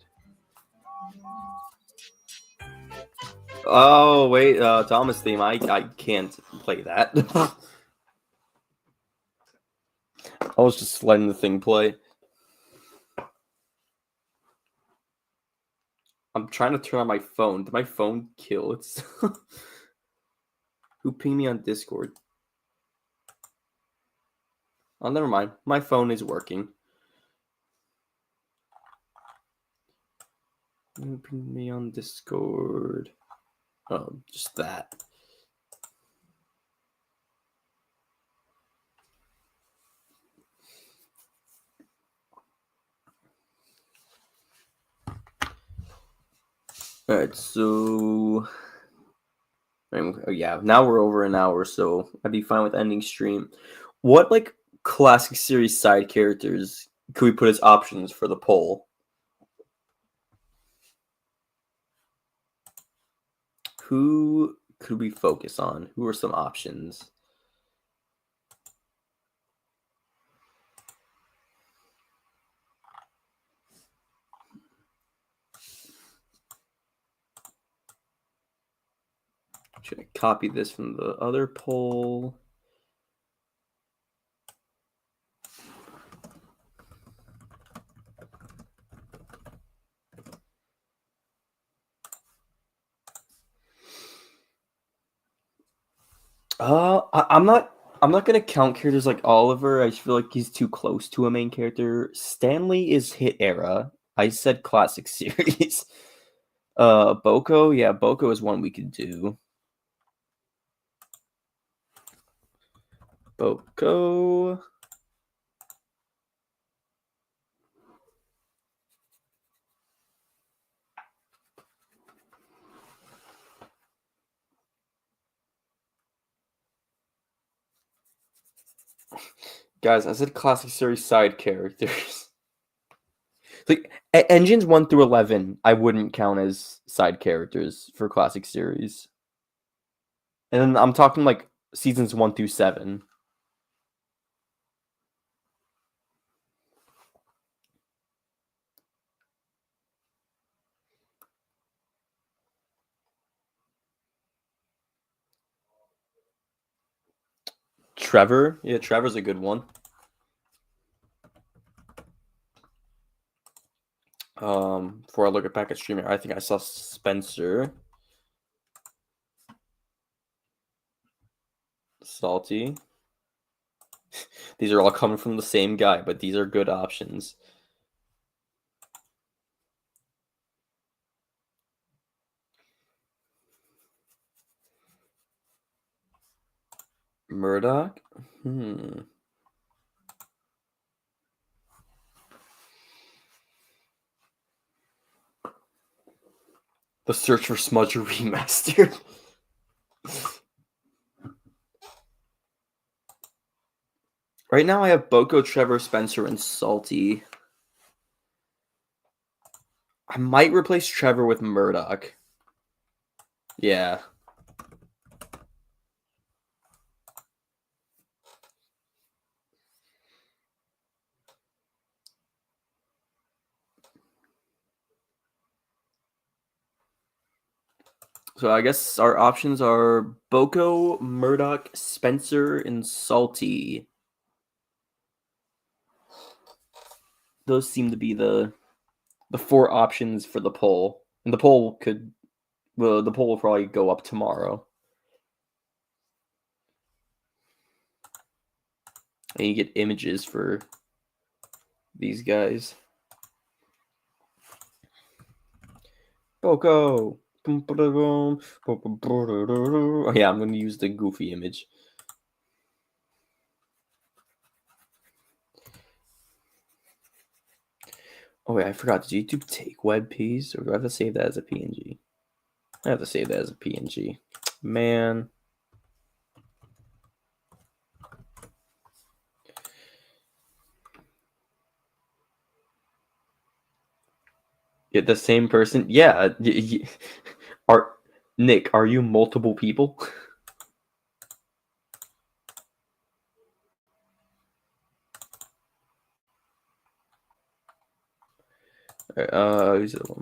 Oh, wait, Thomas theme. I can't play that. I was just letting the thing play. I'm trying to turn on my phone. Did my phone kill? It's who pinged me on Discord? Oh, never mind. My phone is working. Who pinged me on Discord? Oh, just that. All right, so yeah, now we're over an hour, so I'd be fine with ending stream. What like classic series side characters could we put as options for the poll? Who could we focus on? Who are some options? Should I copy this from the other poll? I'm not gonna count characters like Oliver. I just feel like he's too close to a main character. Stanley is Hit Era. I said classic series. Boko, yeah, Boko is one we could do. Boko. Guys, I said classic series side characters. Like engines 1 through 11, I wouldn't count as side characters for classic series. And then I'm talking like seasons 1 through 7. Trevor, yeah, Trevor's a good one. Before I look at back at streamer, I think I saw Spencer, Salty. These are all coming from the same guy, but these are good options. Murdoch? The Search for Smudger remastered. Right now I have Boko, Trevor, Spencer, and Salty. I might replace Trevor with Murdoch. Yeah. So I guess our options are Boko, Murdoch, Spencer, and Salty. Those seem to be the 4 options for the poll. And the poll will probably go up tomorrow. And you get images for these guys. Boko. Oh yeah, I'm going to use the goofy image. Oh wait, I forgot. Does YouTube take WebPs, or do I have to save that as a PNG? I have to save that as a PNG. Man. Yeah, the same person? Yeah. Nick, are you multiple people?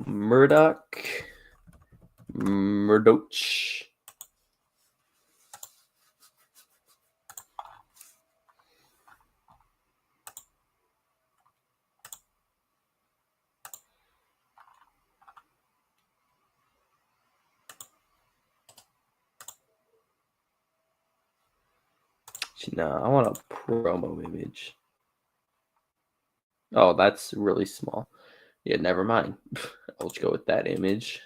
Murdoch. Murdoch. No, I want a promo image. Oh, that's really small. Yeah, never mind. I'll just go with that image.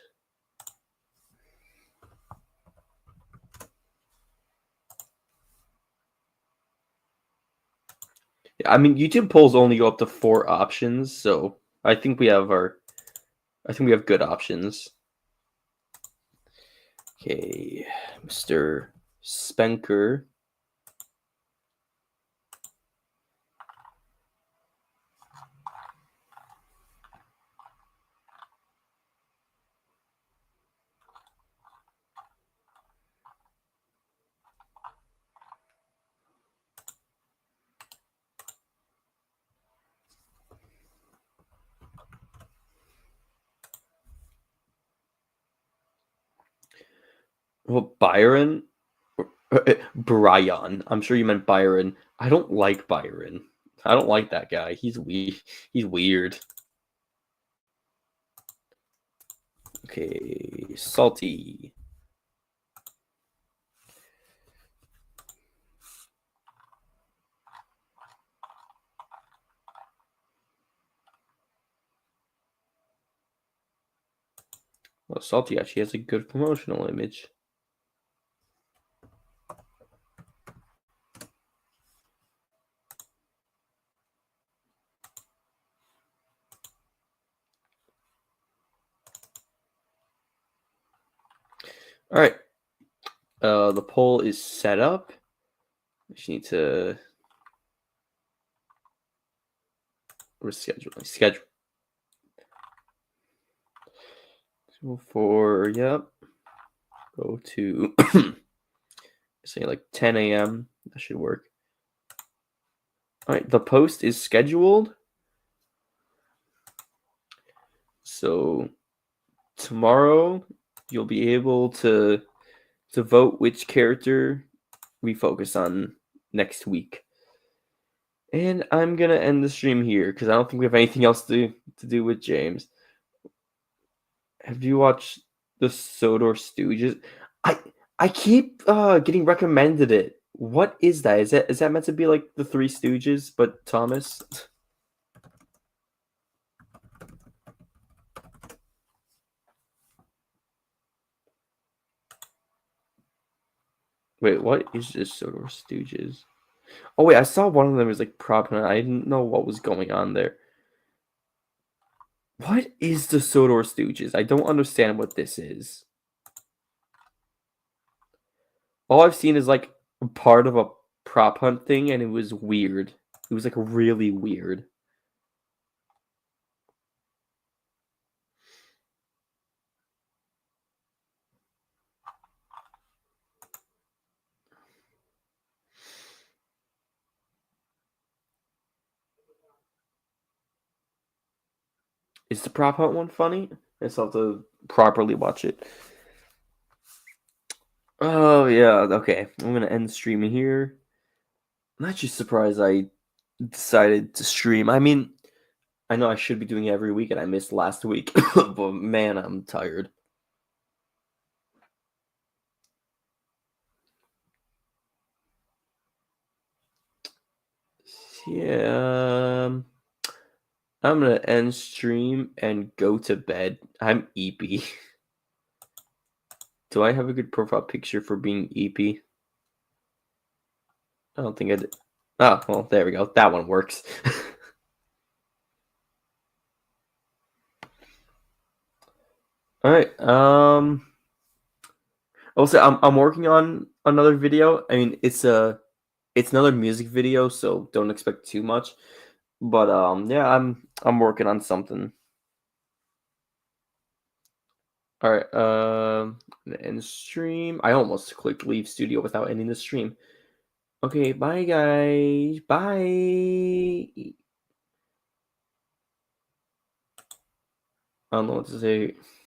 Yeah, I mean, YouTube polls only go up to 4 options, so I think we have good options. Okay, Mr. Spenker. Well, Byron? Brian. I'm sure you meant Byron. I don't like Byron. I don't like that guy. He's weird. Okay, Salty. Well, Salty actually has a good promotional image. All right. The poll is set up. We just need to reschedule. Schedule. So go to say like 10 a.m. That should work. All right, the post is scheduled. So tomorrow you'll be able to vote which character we focus on next week. And I'm gonna end the stream here because I don't think we have anything else to do with James. Have you watched the Sodor Stooges? I keep getting recommended it. What is that? Is that meant to be like the Three Stooges, but Thomas? Wait, what is this Sodor Stooges? Oh wait, I saw one of them was like prop, and I didn't know what was going on there. What is the Sodor Stooges? I don't understand what this is. All I've seen is like part of a prop hunt thing, and it was weird. It was like really weird. Is the prop hunt one funny? I still have to properly watch it. Oh yeah, okay. I'm gonna end streaming here. I'm actually surprised I decided to stream. I mean, I know I should be doing it every week, and I missed last week, but man, I'm tired. Yeah, I'm gonna end stream and go to bed. I'm EP. Do I have a good profile picture for being EP? I don't think I did. Oh, well, there we go. That one works. All right. Also, I'm working on another video. I mean, it's another music video, so don't expect too much. But yeah, I'm working on something. All right. End stream. I almost clicked leave studio without ending the stream. Okay, bye guys. Bye. I don't know what to say.